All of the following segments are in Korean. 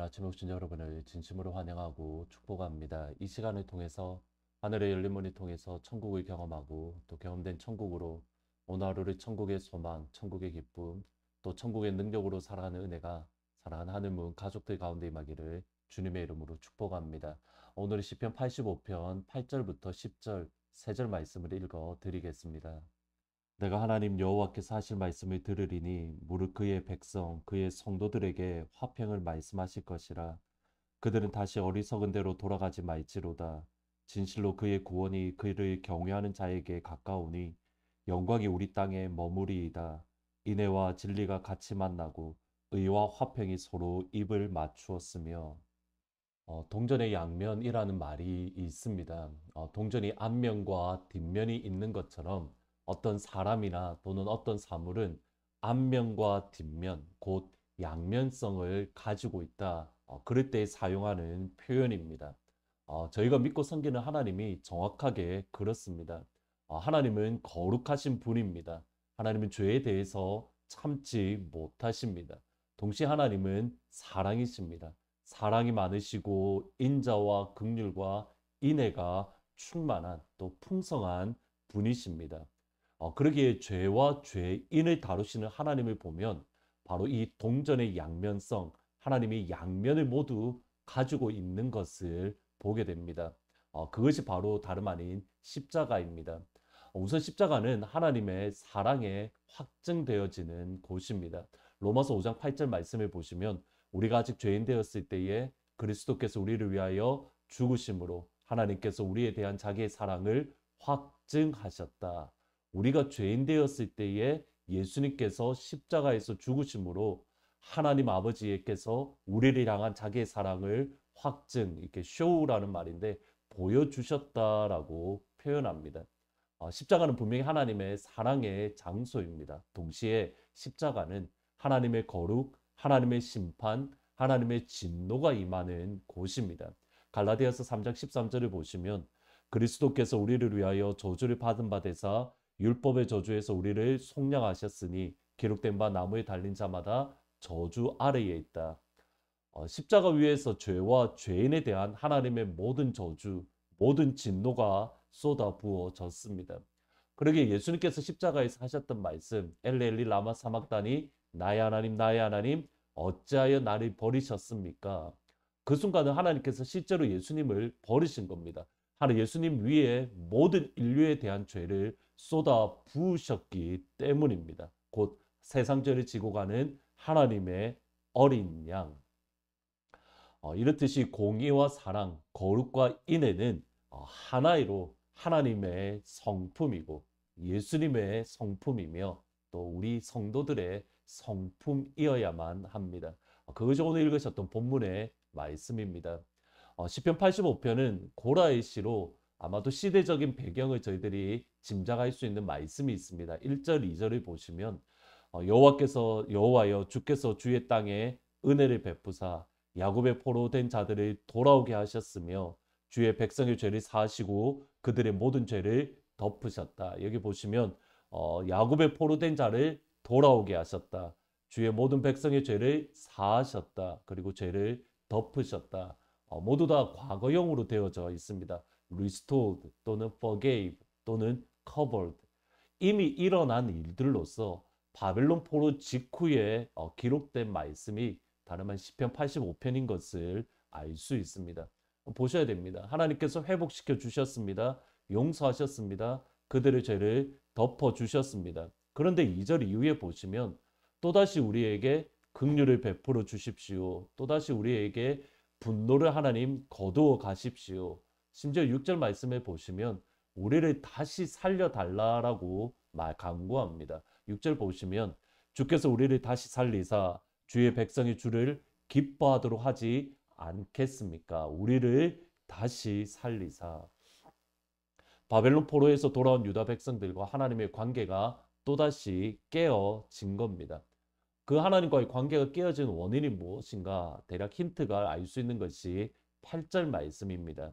아침에 오신 여러분을 진심으로 환영하고 축복합니다. 이 시간을 통해서 하늘의 열린 문을 통해서 천국을 경험하고 또 경험된 천국으로 오늘 하루를 천국의 소망, 천국의 기쁨, 또 천국의 능력으로 살아가는 은혜가 사랑하는 하늘문 가족들 가운데 임하기를 주님의 이름으로 축복합니다. 오늘 시편 85편 8절부터 10절 세 절 말씀을 읽어 드리겠습니다. 내가 하나님 여호와께서 하실 말씀을 들으리니 무릇 그의 백성 그의 성도들에게 화평을 말씀하실 것이라. 그들은 다시 어리석은 대로 돌아가지 말지로다. 진실로 그의 구원이 그를 경외하는 자에게 가까우니 영광이 우리 땅에 머무리이다. 인애와 진리가 같이 만나고 의와 화평이 서로 입을 맞추었으며. 동전의 양면이라는 말이 있습니다. 동전이 앞면과 뒷면이 있는 것처럼 어떤 사람이나 또는 어떤 사물은 앞면과 뒷면, 곧 양면성을 가지고 있다. 그럴 때 사용하는 표현입니다. 저희가 믿고 섬기는 하나님이 정확하게 그렇습니다. 하나님은 거룩하신 분입니다. 하나님은 죄에 대해서 참지 못하십니다. 동시에 하나님은 사랑이십니다. 사랑이 많으시고 인자와 긍휼과 인애가 충만한 또 풍성한 분이십니다. 그러기에 죄와 죄인을 다루시는 하나님을 보면 바로 이 동전의 양면성, 하나님이 양면을 모두 가지고 있는 것을 보게 됩니다. 그것이 바로 다름 아닌 십자가입니다. 우선 십자가는 하나님의 사랑에 확증되어지는 곳입니다. 로마서 5장 8절 말씀을 보시면 우리가 아직 죄인 되었을 때에 그리스도께서 우리를 위하여 죽으심으로 하나님께서 우리에 대한 자기의 사랑을 확증하셨다. 우리가 죄인 되었을 때에 예수님께서 십자가에서 죽으심으로 하나님 아버지께서 우리를 향한 자기의 사랑을 확증, 이렇게 쇼라는 말인데 보여주셨다라고 표현합니다. 십자가는 분명히 하나님의 사랑의 장소입니다. 동시에 십자가는 하나님의 거룩, 하나님의 심판, 하나님의 진노가 임하는 곳입니다. 갈라디아서 3장 13절을 보시면 그리스도께서 우리를 위하여 저주를 받은 바 되사 율법의 저주에서 우리를 속량하셨으니 기록된 바 나무에 달린 자마다 저주 아래에 있다. 십자가 위에서 죄와 죄인에 대한 하나님의 모든 저주, 모든 진노가 쏟아 부어졌습니다. 그러기에 예수님께서 십자가에서 하셨던 말씀 엘리 라마 사막다니 나의 하나님 나의 하나님 어찌하여 나를 버리셨습니까? 그 순간은 하나님께서 실제로 예수님을 버리신 겁니다. 하나님 예수님 위에 모든 인류에 대한 죄를 쏟아 부으셨기 때문입니다. 곧 세상 죄를 지고 가는 하나님의 어린 양. 이렇듯이 공의와 사랑, 거룩과 인애는 하나로 하나님의 성품이고 예수님의 성품이며 또 우리 성도들의 성품이어야만 합니다. 그것이 오늘 읽으셨던 본문의 말씀입니다. 시편 85편은 고라의 시로 아마도 시대적인 배경을 저희들이 짐작할 수 있는 말씀이 있습니다. 1절, 2절을 보시면 여호와여 주께서 주의 땅에 은혜를 베푸사 야곱의 포로된 자들을 돌아오게 하셨으며 주의 백성의 죄를 사하시고 그들의 모든 죄를 덮으셨다. 여기 보시면 야곱의 포로된 자를 돌아오게 하셨다. 주의 모든 백성의 죄를 사하셨다. 그리고 죄를 덮으셨다. 모두 다 과거형으로 되어져 있습니다. restored 또는 forgave 또는 covered. 이미 일어난 일들로서 바벨론 포로 직후에 기록된 말씀이 다름 아닌 시편 85편인 것을 알 수 있습니다. 보셔야 됩니다. 하나님께서 회복시켜 주셨습니다. 용서하셨습니다. 그들의 죄를 덮어 주셨습니다. 그런데 2절 이후에 보시면 또다시 우리에게 긍휼을 베풀어 주십시오. 또다시 우리에게 분노를 하나님 거두어 가십시오. 심지어 6절 말씀에 보시면 우리를 다시 살려달라라고 강구합니다. 6절 보시면 주께서 우리를 다시 살리사 주의 백성이 주를 기뻐하도록 하지 않겠습니까? 우리를 다시 살리사. 바벨론 포로에서 돌아온 유다 백성들과 하나님의 관계가 또다시 깨어진 겁니다. 그 하나님과의 관계가 깨어진 원인이 무엇인가 대략 힌트가 알 수 있는 것이 8절 말씀입니다.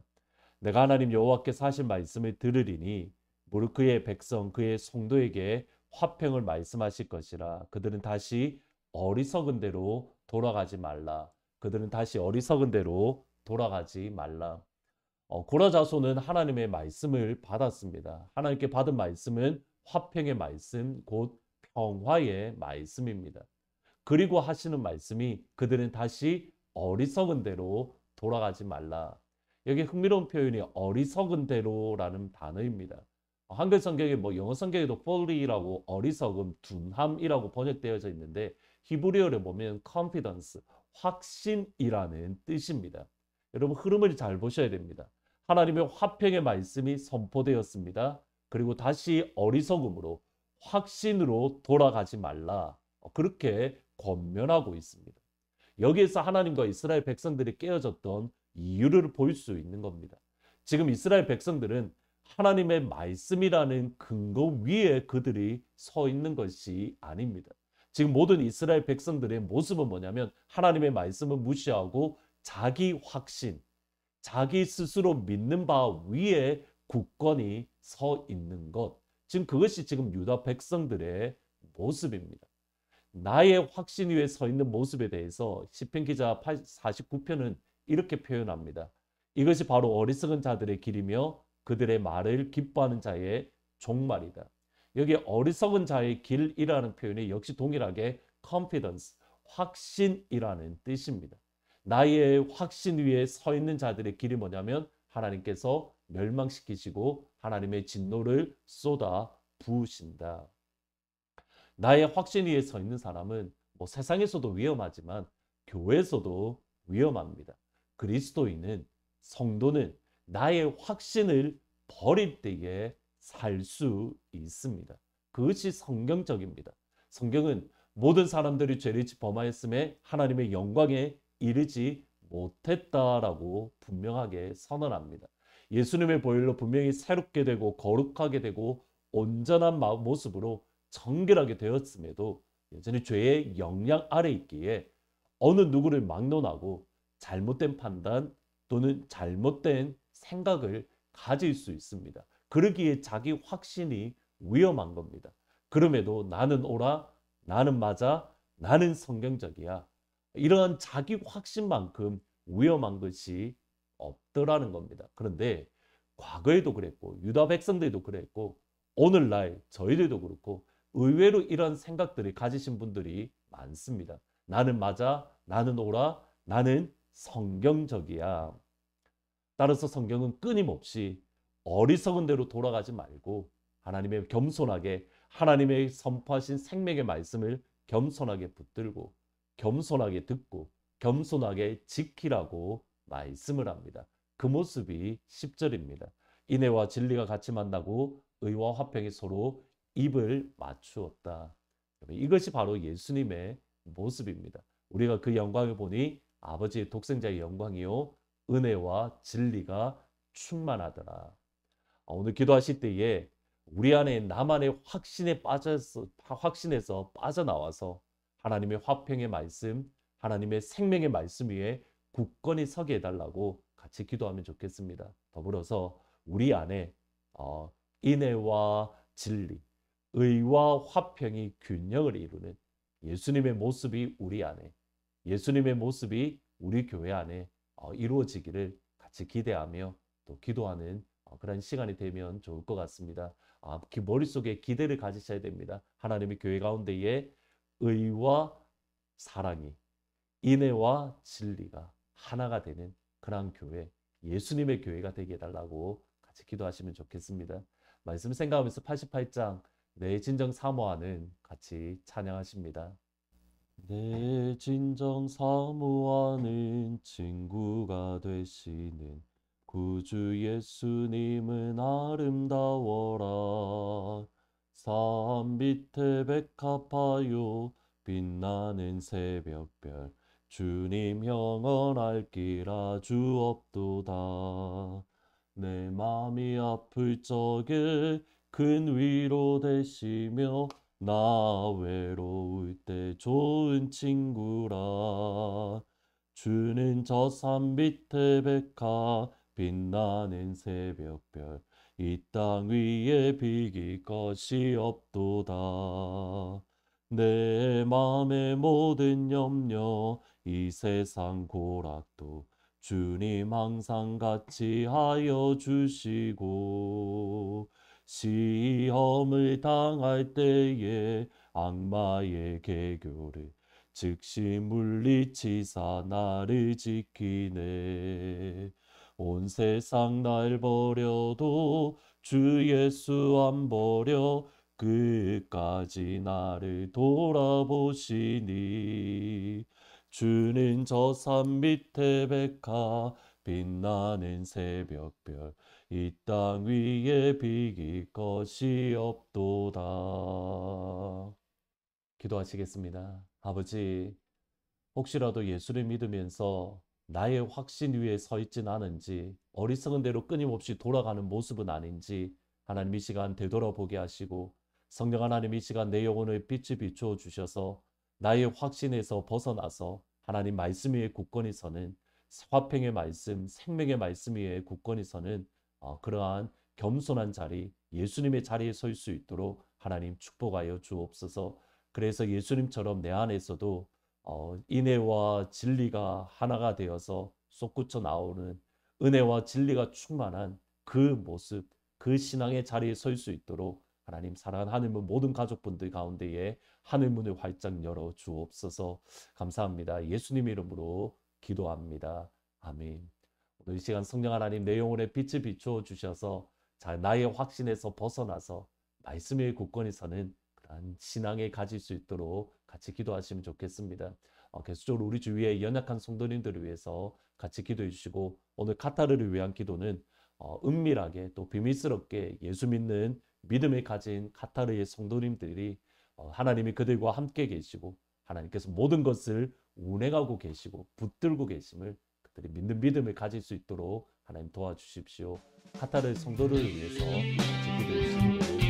내가 하나님 여호와께서 하신 말씀을 들으리니 무릇 그의 백성 그의 성도에게 화평을 말씀하실 것이라. 그들은 다시 어리석은 대로 돌아가지 말라. 그들은 다시 어리석은 대로 돌아가지 말라. 고라 자손은 하나님의 말씀을 받았습니다. 하나님께 받은 말씀은 화평의 말씀, 곧 평화의 말씀입니다. 그리고 하시는 말씀이 그들은 다시 어리석은 대로 돌아가지 말라. 여기 흥미로운 표현이 어리석은 대로라는 단어입니다. 한글 성경에 영어 성경에도 folly라고 어리석음, 둔함이라고 번역되어져 있는데 히브리어를 보면 confidence, 확신이라는 뜻입니다. 여러분 흐름을 잘 보셔야 됩니다. 하나님의 화평의 말씀이 선포되었습니다. 그리고 다시 어리석음으로 확신으로 돌아가지 말라. 그렇게 권면하고 있습니다. 여기에서 하나님과 이스라엘 백성들이 깨어졌던 이유를 볼 수 있는 겁니다. 지금 이스라엘 백성들은 하나님의 말씀이라는 근거 위에 그들이 서 있는 것이 아닙니다. 지금 모든 이스라엘 백성들의 모습은 뭐냐면 하나님의 말씀을 무시하고 자기 확신, 자기 스스로 믿는 바 위에 굳건히 서 있는 것. 지금 그것이 지금 유다 백성들의 모습입니다. 나의 확신 위에 서 있는 모습에 대해서 시편 기자 49편은 이렇게 표현합니다. 이것이 바로 어리석은 자들의 길이며 그들의 말을 기뻐하는 자의 종말이다. 여기 어리석은 자의 길이라는 표현이 역시 동일하게 confidence, 확신이라는 뜻입니다. 나의 확신 위에 서 있는 자들의 길이 뭐냐면 하나님께서 멸망시키시고 하나님의 진노를 쏟아 부으신다. 나의 확신 위에 서 있는 사람은 세상에서도 위험하지만 교회에서도 위험합니다. 그리스도인은, 성도는 나의 확신을 버릴 때에 살 수 있습니다. 그것이 성경적입니다. 성경은 모든 사람들이 죄를 범하였음에 하나님의 영광에 이르지 못했다라고 분명하게 선언합니다. 예수님의 보혈로 분명히 새롭게 되고 거룩하게 되고 온전한 모습으로 정결하게 되었음에도 여전히 죄의 영향 아래 있기에 어느 누구를 막론하고 잘못된 판단 또는 잘못된 생각을 가질 수 있습니다. 그러기에 자기 확신이 위험한 겁니다. 그럼에도 나는 옳아, 나는 맞아, 나는 성경적이야. 이러한 자기 확신만큼 위험한 것이 없더라는 겁니다. 그런데 과거에도 그랬고 유다 백성들도 그랬고 오늘날 저희들도 그렇고 의외로 이런 생각들을 가지신 분들이 많습니다. 나는 맞아, 나는 옳아, 나는 성경적이야. 따라서 성경은 끊임없이 어리석은 대로 돌아가지 말고 하나님의 겸손하게 하나님의 선포하신 생명의 말씀을 겸손하게 붙들고 겸손하게 듣고 겸손하게 지키라고 말씀을 합니다. 그 모습이 10절입니다. 인애와 진리가 같이 만나고 의와 화평이 서로 입을 맞추었다. 이것이 바로 예수님의 모습입니다. 우리가 그 영광을 보니 아버지의 독생자의 영광이요 은혜와 진리가 충만하더라. 오늘 기도하실 때에 우리 안에 나만의 확신에서 빠져나와서 하나님의 화평의 말씀, 하나님의 생명의 말씀 위에 굳건히 서게 해달라고 같이 기도하면 좋겠습니다. 더불어서 우리 안에 인애와 진리, 의와 화평이 균형을 이루는 예수님의 모습이 우리 안에, 예수님의 모습이 우리 교회 안에 이루어지기를 같이 기대하며 또 기도하는 그런 시간이 되면 좋을 것 같습니다. 머릿속에 기대를 가지셔야 됩니다. 하나님의 교회 가운데에 의와 사랑이, 인애와 진리가 하나가 되는 그런 교회, 예수님의 교회가 되게 해달라고 같이 기도하시면 좋겠습니다. 말씀 생각하면서 88장 내 진정 사모하는 같이 찬양하십니다. 내 진정 사모하는 친구가 되시는 구주 예수님은 아름다워라. 산 밑에 백합하여 빛나는 새벽별 주님 영원할 길 아주 없도다. 내 맘이 아플 적에 큰 위로 되시며 나 외로울 때 좋은 친구라. 주는 저 산 밑에 백합 빛나는 새벽별 이 땅 위에 비길 것이 없도다. 내 맘의 모든 염려 이 세상 고락도 주님 항상 같이 하여 주시고 시험을 당할 때에 악마의 계교를 즉시 물리치사 나를 지키네. 온 세상 날 버려도 주 예수 안 버려 끝까지 나를 돌아보시니. 주는 저 산 밑에 백화 빛나는 새벽별 이 땅 위에 비길 것이 없도다. 기도하시겠습니다. 아버지, 혹시라도 예수를 믿으면서 나의 확신 위에 서 있진 않은지, 어리석은 대로 끊임없이 돌아가는 모습은 아닌지 하나님 이 시간 되돌아보게 하시고, 성령 하나님 이 시간 내 영혼을 빛이 비추어 주셔서 나의 확신에서 벗어나서 하나님 말씀 위에 굳건히 서는, 화평의 말씀, 생명의 말씀 위에 굳건히 서는 그러한 겸손한 자리, 예수님의 자리에 설 수 있도록 하나님 축복하여 주옵소서. 그래서 예수님처럼 내 안에서도 인애와 진리가 하나가 되어서 솟구쳐 나오는 은혜와 진리가 충만한 그 모습, 그 신앙의 자리에 설 수 있도록 하나님 사랑하는 하늘문 모든 가족분들 가운데에 하늘문을 활짝 열어 주옵소서. 감사합니다. 예수님 이름으로 기도합니다. 아멘. 오늘 이 시간 성령 하나님 내 영혼에 빛을 비추어 주셔서 나의 확신에서 벗어나서 말씀의 굳건히 서는 그러한 신앙을 가질 수 있도록 같이 기도하시면 좋겠습니다. 계속적으로 우리 주위의 연약한 성도님들을 위해서 같이 기도해 주시고, 오늘 카타르를 위한 기도는 은밀하게 또 비밀스럽게 예수 믿는 믿음을 가진 카타르의 성도님들이 하나님이 그들과 함께 계시고 하나님께서 모든 것을 운행하고 계시고 붙들고 계심을 그들이 믿는 믿음을 가질 수 있도록 하나님 도와주십시오. 카타르 성도를 위해서 같이 기도해 주시기